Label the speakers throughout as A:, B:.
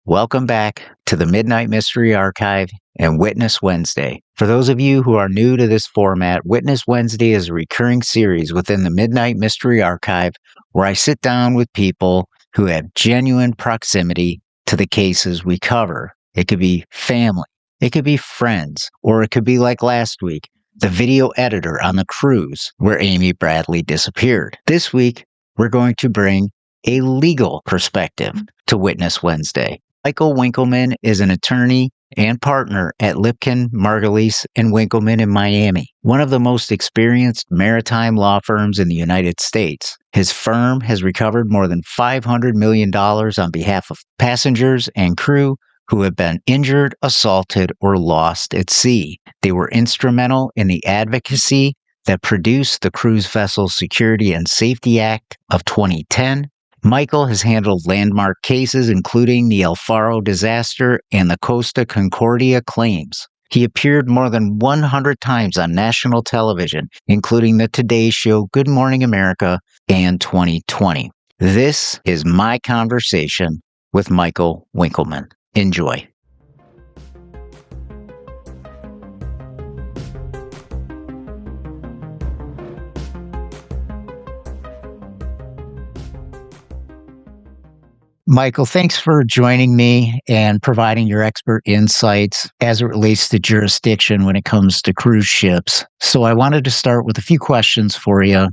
A: Welcome back to the Midnight Mystery Archive and Witness Wednesday. For those of you who are new to this format, Witness Wednesday is a recurring series within the Midnight Mystery Archive where I sit down with people who have genuine proximity to the cases we cover. It could be family, it could be friends, or it could be like last week, the video editor on the cruise where Amy Bradley disappeared. This week, we're going to bring a legal perspective to Witness Wednesday. Michael Winkleman is an attorney and partner at Lipcon, Margulies, and Winkleman in Miami, one of the most experienced maritime law firms in the United States. His firm has recovered more than $500 million on behalf of passengers and crew who have been injured, assaulted, or lost at sea. They were instrumental in the advocacy that produced the Cruise Vessel Security and Safety Act of 2010. Michael has handled landmark cases including the El Faro disaster and the Costa Concordia claims. He appeared more than 100 times on national television, including the Today Show, Good Morning America, and 2020. This is my conversation with Michael Winkleman. Enjoy. Michael, thanks for joining me and providing your expert insights as it relates to jurisdiction when it comes to cruise ships. So I wanted to start with a few questions for you,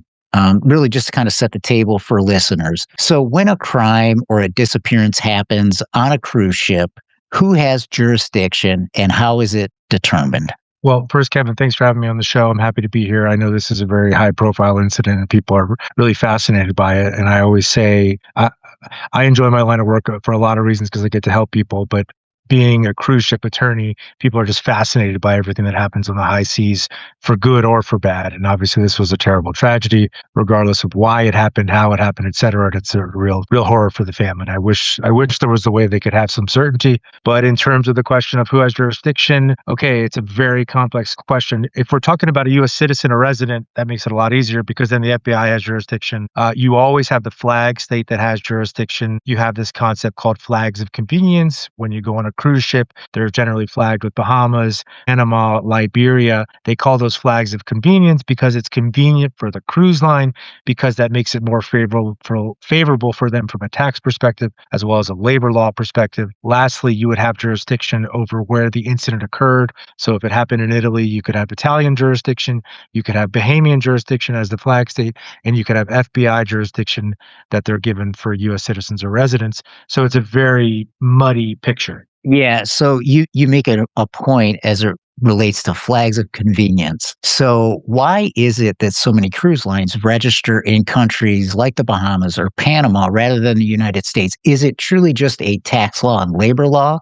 A: really just to kind of set the table for listeners. So when a crime or a disappearance happens on a cruise ship, who has jurisdiction and how is it determined?
B: Well, first, Kevin, thanks for having me on the show. I'm happy to be here. I know this is a very high-profile incident, and people are really fascinated by it. And I always say I enjoy my line of work for a lot of reasons because I get to help people. But being a cruise ship attorney, people are just fascinated by everything that happens on the high seas, for good or for bad. And obviously, this was a terrible tragedy, regardless of why it happened, how it happened, et cetera. It's a real horror for the family. And I wish there was a way they could have some certainty. But in terms of the question of who has jurisdiction, okay, it's a very complex question. If we're talking about a U.S. citizen or resident, that makes it a lot easier because then the FBI has jurisdiction. You always have the flag state that has jurisdiction. You have this concept called flags of convenience. When you go on a cruise ship, they're generally flagged with Bahamas, Panama, Liberia. They call those flags of convenience because it's convenient for the cruise line, because that makes it more favorable for them from a tax perspective as well as a labor law perspective. Lastly, you would have jurisdiction over where the incident occurred. So if it happened in Italy, you could have Italian jurisdiction, you could have Bahamian jurisdiction as the flag state, and you could have FBI jurisdiction that they're given for U.S. citizens or residents. So it's a very muddy picture.
A: Yeah, so you make a point as it relates to flags of convenience. So why is it that so many cruise lines register in countries like the Bahamas or Panama rather than the United States? Is it truly just a tax law and labor law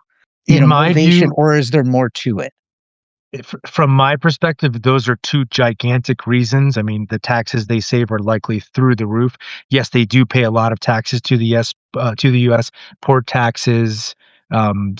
A: motivation, or is there more to it?
B: From my perspective, those are two gigantic reasons. I mean, the taxes they save are likely through the roof. Yes, they do pay a lot of taxes to the U.S., port taxes,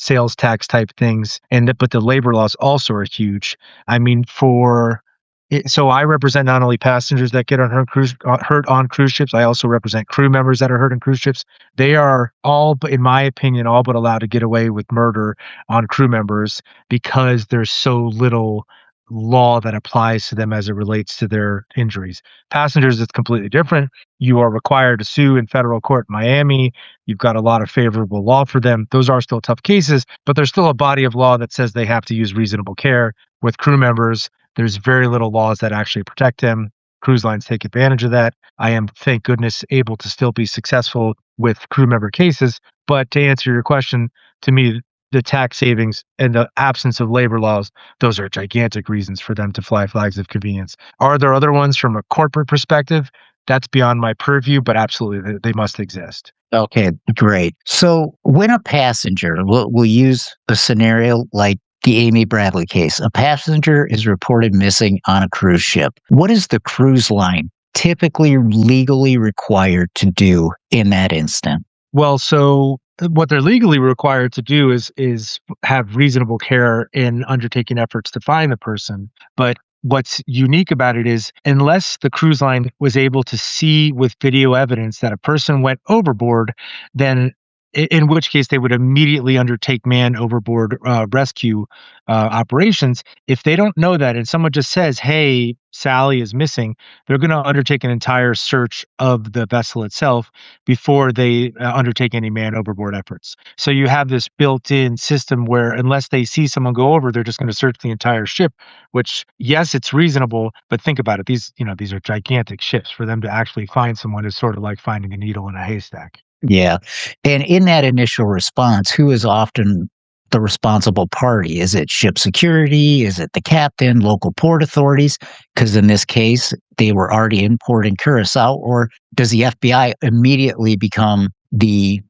B: sales tax type things, but the labor laws also are huge. I mean, so I represent not only passengers that get hurt on cruise ships. I also represent crew members that are hurt on cruise ships. They are all, in my opinion, all but allowed to get away with murder on crew members because there's so little law that applies to them as it relates to their injuries. Passengers, it's completely different. You are required to sue in federal court in Miami. You've got a lot of favorable law for them. Those are still tough cases, but there's still a body of law that says they have to use reasonable care. With crew members, there's very little laws that actually protect them. Cruise lines take advantage of that. I am, thank goodness, able to still be successful with crew member cases. But to answer your question, to me, the tax savings and the absence of labor laws, those are gigantic reasons for them to fly flags of convenience. Are there other ones from a corporate perspective? That's beyond my purview, but absolutely, they must exist.
A: Okay, great. So when a passenger, we'll use a scenario like the Amy Bradley case, a passenger is reported missing on a cruise ship. What is the cruise line typically legally required to do in that instant?
B: Well, so what they're legally required to do is have reasonable care in undertaking efforts to find the person. But what's unique about it is, unless the cruise line was able to see with video evidence that a person went overboard, then in which case they would immediately undertake man overboard rescue operations. If they don't know that and someone just says, hey, Sally is missing, they're going to undertake an entire search of the vessel itself before they undertake any man overboard efforts. So you have this built-in system where unless they see someone go over, they're just going to search the entire ship, which, yes, it's reasonable, but think about it. These are gigantic ships. For them to actually find someone is sort of like finding a needle in a haystack.
A: Yeah. And in that initial response, who is often the responsible party? Is it ship security? Is it the captain, local port authorities? Because in this case, they were already in port in Curacao. Or does the FBI immediately become the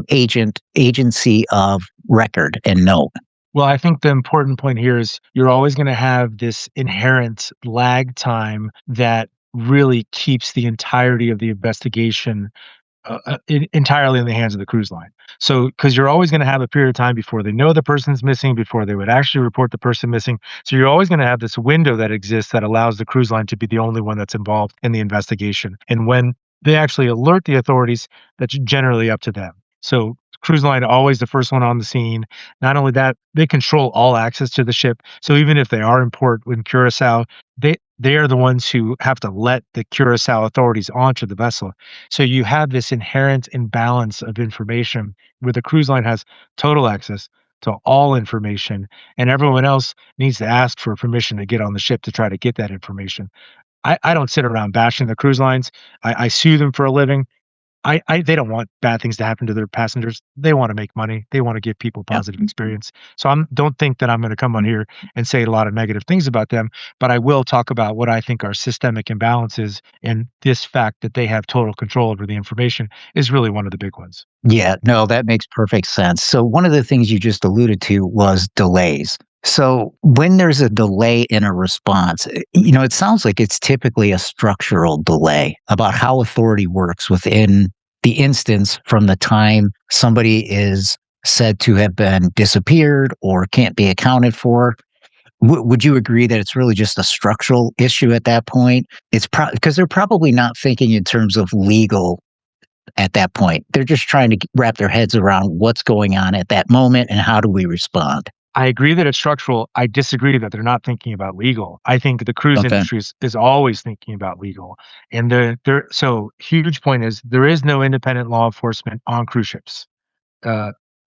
A: agency of record and note?
B: Well, I think the important point here is you're always going to have this inherent lag time that really keeps the entirety of the investigation entirely in the hands of the cruise line. So, because you're always going to have a period of time before they know the person's missing, before they would actually report the person missing. So, you're always going to have this window that exists that allows the cruise line to be the only one that's involved in the investigation. And when they actually alert the authorities, that's generally up to them. So, cruise line always the first one on the scene. Not only that, they control all access to the ship. So even if they are in port in Curacao, they are the ones who have to let the Curacao authorities onto the vessel. So you have this inherent imbalance of information where the cruise line has total access to all information, and everyone else needs to ask for permission to get on the ship to try to get that information. I don't sit around bashing the cruise lines. I sue them for a living. They don't want bad things to happen to their passengers. They want to make money. They want to give people positive experience. So don't think that I'm going to come on here and say a lot of negative things about them, but I will talk about what I think are systemic imbalances, and this fact that they have total control over the information is really one of the big ones.
A: Yeah, no, that makes perfect sense. So one of the things you just alluded to was delays. So when there's a delay in a response, it sounds like it's typically a structural delay about how authority works within the instance from the time somebody is said to have been disappeared or can't be accounted for. Would you agree that it's really just a structural issue at that point? It's because they're probably not thinking in terms of legal at that point. They're just trying to wrap their heads around what's going on at that moment and how do we respond.
B: I agree that it's structural. I disagree that they're not thinking about legal. I think the cruise industry is always thinking about legal. And so huge point is there is no independent law enforcement on cruise ships.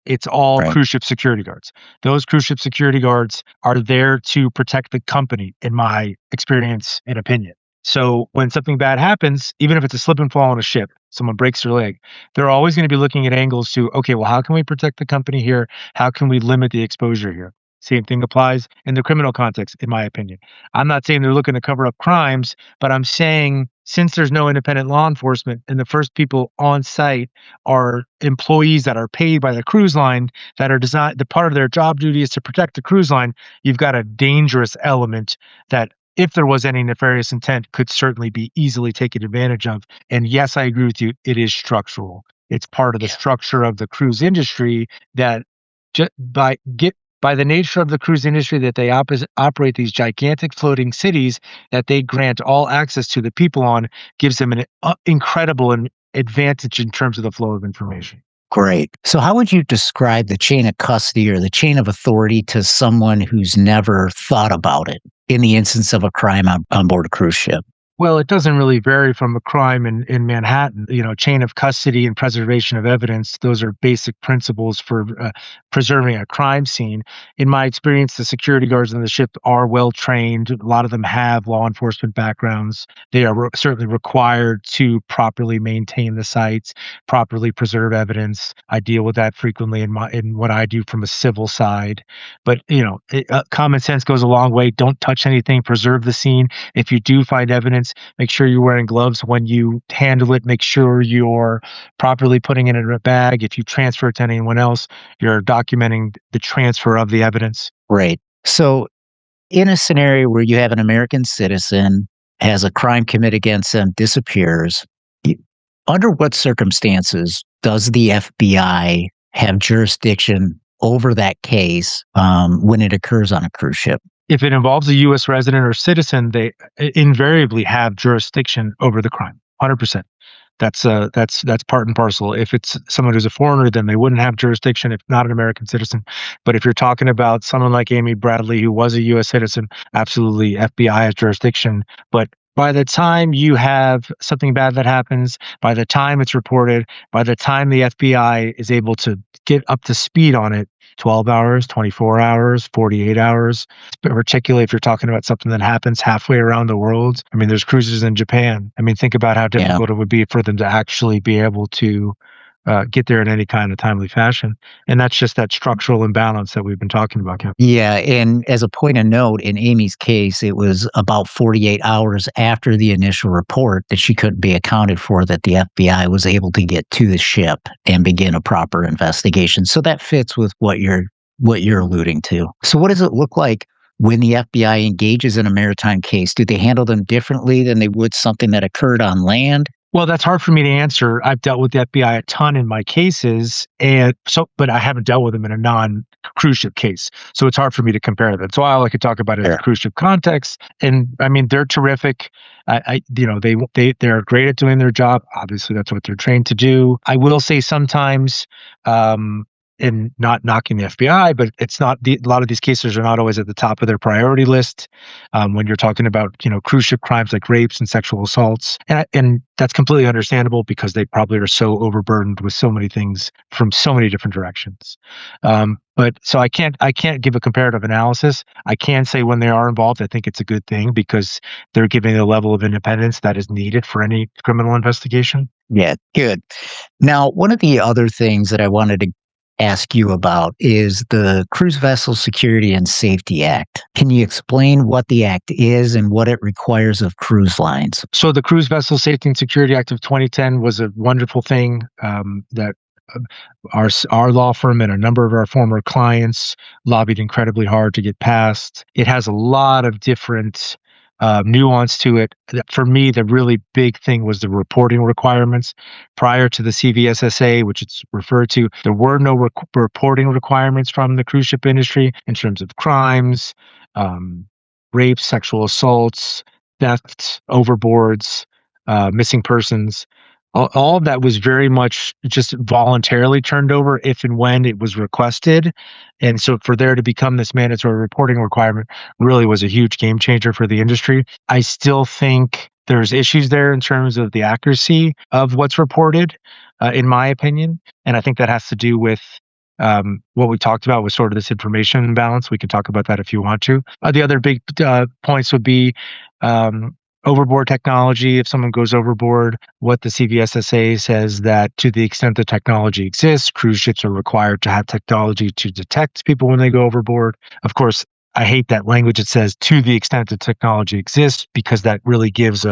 B: It's all cruise ship security guards. Those cruise ship security guards are there to protect the company, in my experience and opinion. So when something bad happens, even if it's a slip and fall on a ship, someone breaks their leg, they're always going to be looking at angles to, okay, well, how can we protect the company here? How can we limit the exposure here? Same thing applies in the criminal context, in my opinion. I'm not saying they're looking to cover up crimes, but I'm saying since there's no independent law enforcement and the first people on site are employees that are paid by the cruise line that are designed, the part of their job duty is to protect the cruise line, you've got a dangerous element that if there was any nefarious intent, could certainly be easily taken advantage of. And yes, I agree with you. It is structural. It's part of the structure of the cruise industry that by the nature of the cruise industry that they operate these gigantic floating cities that they grant all access to the people on gives them an incredible advantage in terms of the flow of information.
A: Great. So how would you describe the chain of custody or the chain of authority to someone who's never thought about it in the instance of a crime on board a cruise ship?
B: Well, it doesn't really vary from a crime in Manhattan. Chain of custody and preservation of evidence, those are basic principles for preserving a crime scene. In my experience, the security guards on the ship are well trained. A lot of them have law enforcement backgrounds. They are certainly required to properly maintain the sites, properly preserve evidence. I deal with that frequently in what I do from a civil side. But, common sense goes a long way. Don't touch anything. Preserve the scene. If you do find evidence, make sure you're wearing gloves when you handle it. Make sure you're properly putting it in a bag. If you transfer it to anyone else, you're documenting the transfer of the evidence.
A: Right. So in a scenario where you have an American citizen, has a crime committed against them, disappears, under what circumstances does the FBI have jurisdiction over that case when it occurs on a cruise ship?
B: If it involves a U.S. resident or citizen, they invariably have jurisdiction over the crime, 100%. That's part and parcel. If it's someone who's a foreigner, then they wouldn't have jurisdiction if not an American citizen. But if you're talking about someone like Amy Bradley, who was a U.S. citizen, absolutely FBI has jurisdiction. But by the time you have something bad that happens, by the time it's reported, by the time the FBI is able to get up to speed on it, 12 hours, 24 hours, 48 hours, particularly if you're talking about something that happens halfway around the world. I mean, there's cruises in Japan. I mean, think about how difficult it would be for them to actually be able to get there in any kind of timely fashion. And that's just that structural imbalance that we've been talking about, Kevin.
A: Yeah. And as a point of note, in Amy's case, it was about 48 hours after the initial report that she couldn't be accounted for that the FBI was able to get to the ship and begin a proper investigation. So that fits with what you're alluding to. So what does it look like when the FBI engages in a maritime case? Do they handle them differently than they would something that occurred on land?
B: Well, that's hard for me to answer. I've dealt with the FBI a ton in my cases, but I haven't dealt with them in a non-cruise ship case. So it's hard for me to compare that. So all I could talk about is the cruise ship context. And I mean, they're terrific. They're great at doing their job. Obviously, that's what they're trained to do. I will say sometimes, and not knocking the FBI, but it's not a lot of these cases are not always at the top of their priority list when you're talking about cruise ship crimes like rapes and sexual assaults, and that's completely understandable because they probably are so overburdened with so many things from so many different directions. But so I can't give a comparative analysis. I can say when they are involved, I think it's a good thing because they're giving a level of independence that is needed for any criminal investigation.
A: Yeah, good. Now, one of the other things that I wanted to ask you about is the Cruise Vessel Security and Safety Act. Can you explain what the act is and what it requires of cruise lines?
B: So the Cruise Vessel Safety and Security Act of 2010 was a wonderful thing that our law firm and a number of our former clients lobbied incredibly hard to get passed. It has a lot of different nuance to it. For me, the really big thing was the reporting requirements. Prior to the CVSSA, which it's referred to, there were no reporting requirements from the cruise ship industry in terms of crimes, rapes, sexual assaults, theft, overboards, missing persons. All of that was very much just voluntarily turned over if and when it was requested. And so for there to become this mandatory reporting requirement really was a huge game changer for the industry. I still think there's issues there in terms of the accuracy of what's reported, in my opinion. And I think that has to do with what we talked about with sort of this information imbalance. We can talk about that if you want to. The other big points would be overboard technology. If someone goes overboard, what the CVSSA says that to the extent the technology exists, cruise ships are required to have technology to detect people when they go overboard. Of course, I hate that language. It says to the extent that technology exists, because that really gives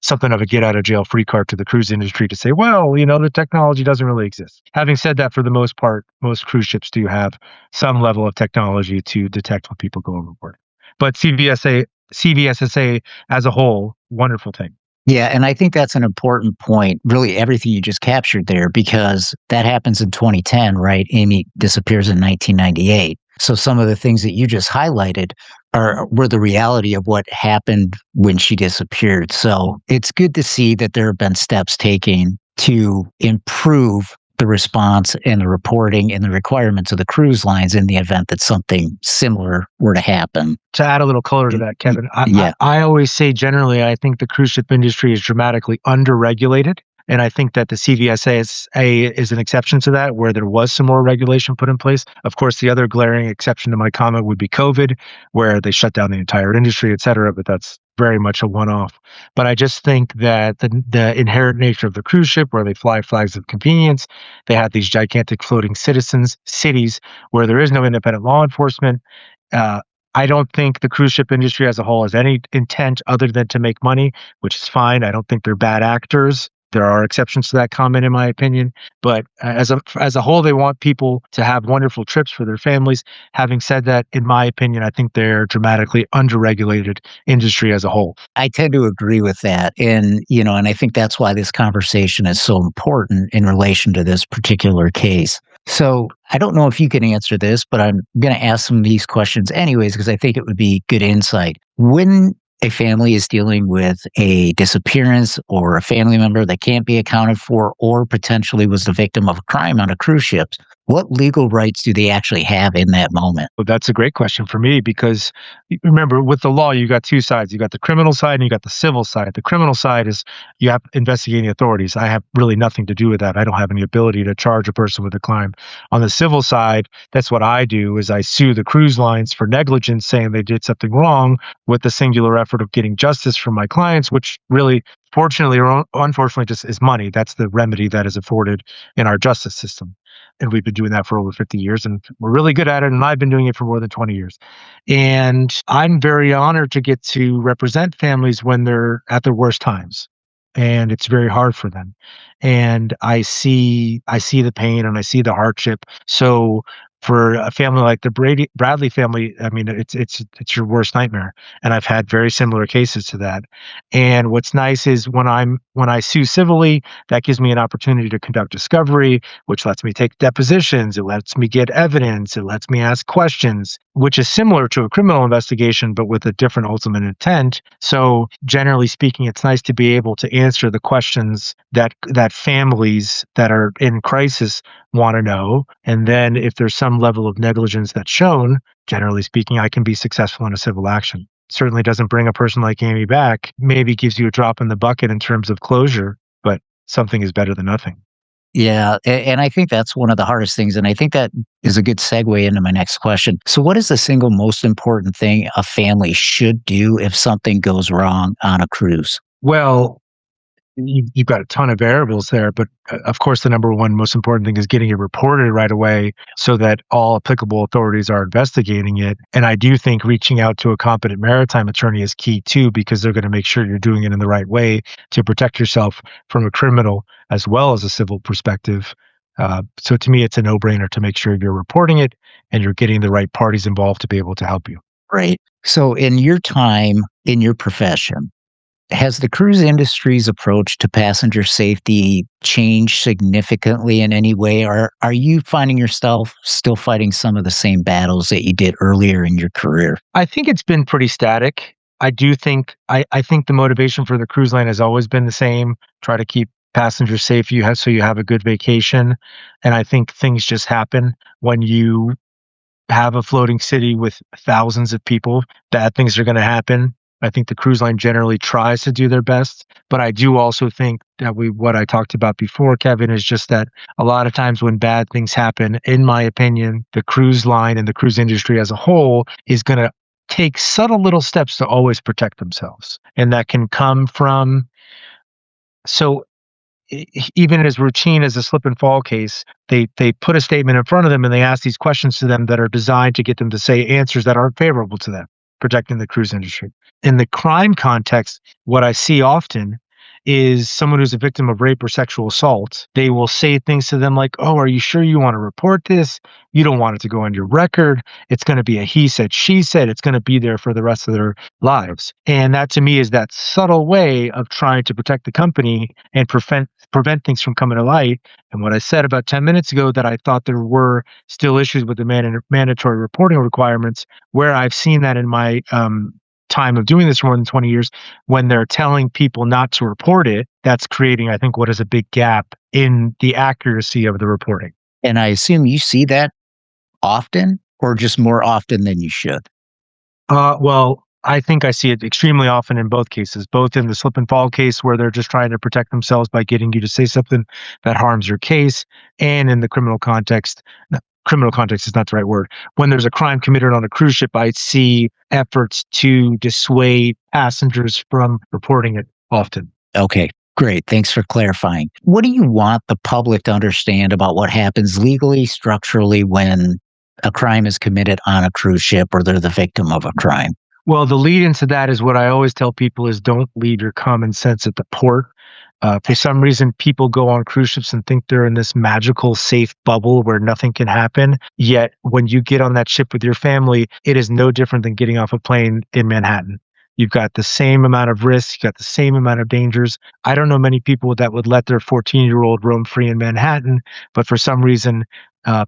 B: something of a get out of jail free card to the cruise industry to say, well, the technology doesn't really exist. Having said that, for the most part, most cruise ships do have some level of technology to detect when people go overboard. But CVSSA as a whole, wonderful thing.
A: Yeah, and I think that's an important point, really everything you just captured there, because that happens in 2010, right? Amy disappears in 1998. So some of the things that you just highlighted were the reality of what happened when she disappeared. So it's good to see that there have been steps taken to improve the response and the reporting and the requirements of the cruise lines in the event that something similar were to happen.
B: To add a little color to that, Kevin, I always say generally, I think the cruise ship industry is dramatically underregulated. And I think that the CVSA is an exception to that, where there was some more regulation put in place. Of course, the other glaring exception to my comment would be COVID, where they shut down the entire industry, et cetera. But that's very much a one-off. But I just think that the inherent nature of the cruise ship, where they fly flags of convenience, they have these gigantic floating cities where there is no independent law enforcement. I don't think the cruise ship industry as a whole has any intent other than to make money, which is fine. I don't think they're bad actors. There are exceptions to that comment, in my opinion. But as a whole, they want people to have wonderful trips for their families. Having said that, in my opinion, I think they're dramatically underregulated industry as a whole.
A: I tend to agree with that. And, and I think that's why this conversation is so important in relation to this particular case. So I don't know if you can answer this, but I'm going to ask some of these questions anyways, because I think it would be good insight. When a family is dealing with a disappearance or a family member that can't be accounted for or potentially was the victim of a crime on a cruise ship, what legal rights do they actually have in that moment?
B: Well, that's a great question for me because remember, with the law, you got two sides. You got the criminal side and you got the civil side. The criminal side is you have investigating authorities. I have really nothing to do with that. I don't have any ability to charge a person with a crime. On the civil side, that's what I do is I sue the cruise lines for negligence, saying they did something wrong with the singular effort of getting justice from my clients, which really, fortunately or unfortunately, just is money. That's the remedy that is afforded in our justice system. And we've been doing that for over 50 years and we're really good at it. And I've been doing it for more than 20 years. And I'm very honored to get to represent families when they're at their worst times. And it's very hard for them. And I see the pain and I see the hardship. So for a family like the Bradley family, I mean, it's your worst nightmare. And I've had very similar cases to that. And what's nice is when I sue civilly, that gives me an opportunity to conduct discovery, which lets me take depositions. It lets me get evidence. It lets me ask questions, which is similar to a criminal investigation, but with a different ultimate intent. So generally speaking, it's nice to be able to answer the questions that families that are in crisis want to know. And then if there's some level of negligence that's shown, generally speaking, I can be successful in a civil action. Certainly doesn't bring a person like Amy back, maybe gives you a drop in the bucket in terms of closure, but something is better than nothing.
A: Yeah, and I think that's one of the hardest things, and I think that is a good segue into my next question. So what is the single most important thing a family should do if something goes wrong on a cruise?
B: Well, you've got a ton of variables there, but of course, the number one most important thing is getting it reported right away so that all applicable authorities are investigating it. And I do think reaching out to a competent maritime attorney is key too, because they're going to make sure you're doing it in the right way to protect yourself from a criminal as well as a civil perspective. So to me, it's a no-brainer to make sure you're reporting it and you're getting the right parties involved to be able to help you.
A: Right. So in your time, in your profession, has the cruise industry's approach to passenger safety changed significantly in any way, or are you finding yourself still fighting some of the same battles that you did earlier in your career?
B: I think it's been pretty static. I think the motivation for the cruise line has always been the same. Try to keep passengers safe. So you have a good vacation. And I think things just happen when you have a floating city with thousands of people. Bad things are going to happen. I think the cruise line generally tries to do their best, but I do also think that what I talked about before, Kevin, is just that a lot of times when bad things happen, in my opinion, the cruise line and the cruise industry as a whole is going to take subtle little steps to always protect themselves. And that can come from, so even as routine as a slip and fall case, they put a statement in front of them and they ask these questions to them that are designed to get them to say answers that aren't favorable to them, protecting the cruise industry. In the crime context, what I see often is someone who's a victim of rape or sexual assault. They will say things to them like, "Oh, are you sure you want to report this? You don't want it to go on your record. It's going to be a he said, she said. It's going to be there for the rest of their lives." And that to me is that subtle way of trying to protect the company and prevent things from coming to light. And what I said about 10 minutes ago, that I thought there were still issues with the mandatory reporting requirements, where I've seen that in my time of doing this for more than 20 years, when they're telling people not to report it, that's creating, I think, what is a big gap in the accuracy of the reporting.
A: And I assume you see that often or just more often than you should?
B: Well, I think I see it extremely often in both cases, both in the slip and fall case where they're just trying to protect themselves by getting you to say something that harms your case, and in the criminal context. No, criminal context is not the right word. When there's a crime committed on a cruise ship, I see efforts to dissuade passengers from reporting it often.
A: Okay, great. Thanks for clarifying. What do you want the public to understand about what happens legally, structurally, when a crime is committed on a cruise ship or they're the victim of a crime?
B: Well, the lead into that is what I always tell people is don't leave your common sense at the port. For some reason, people go on cruise ships and think they're in this magical, safe bubble where nothing can happen. Yet, when you get on that ship with your family, it is no different than getting off a plane in Manhattan. You've got the same amount of risks. You've got the same amount of dangers. I don't know many people that would let their 14-year-old roam free in Manhattan, but for some reason,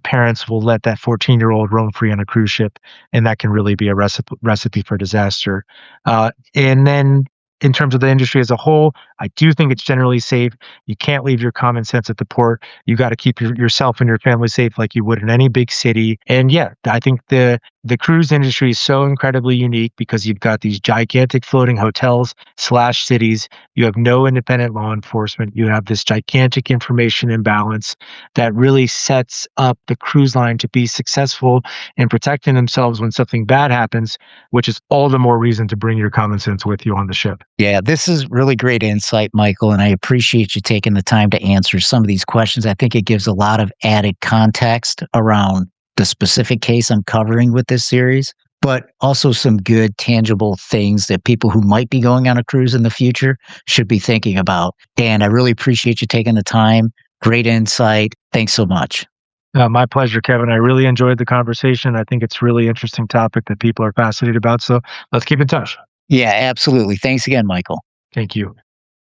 B: parents will let that 14-year-old roam free on a cruise ship, and that can really be a recipe for disaster. And then in terms of the industry as a whole, I do think it's generally safe. You can't leave your common sense at the port. You got to keep yourself and your family safe like you would in any big city. And yeah, I think the cruise industry is so incredibly unique because you've got these gigantic floating hotels / cities. You have no independent law enforcement. You have this gigantic information imbalance that really sets up the cruise line to be successful in protecting themselves when something bad happens, which is all the more reason to bring your common sense with you on the ship.
A: Yeah, this is really great insight, Michael, and I appreciate you taking the time to answer some of these questions. I think it gives a lot of added context around the specific case I'm covering with this series, but also some good, tangible things that people who might be going on a cruise in the future should be thinking about. And I really appreciate you taking the time. Great insight. Thanks so much.
B: My pleasure, Kevin. I really enjoyed the conversation. I think it's a really interesting topic that people are fascinated about. So let's keep in touch.
A: Yeah, absolutely. Thanks again, Michael.
B: Thank you.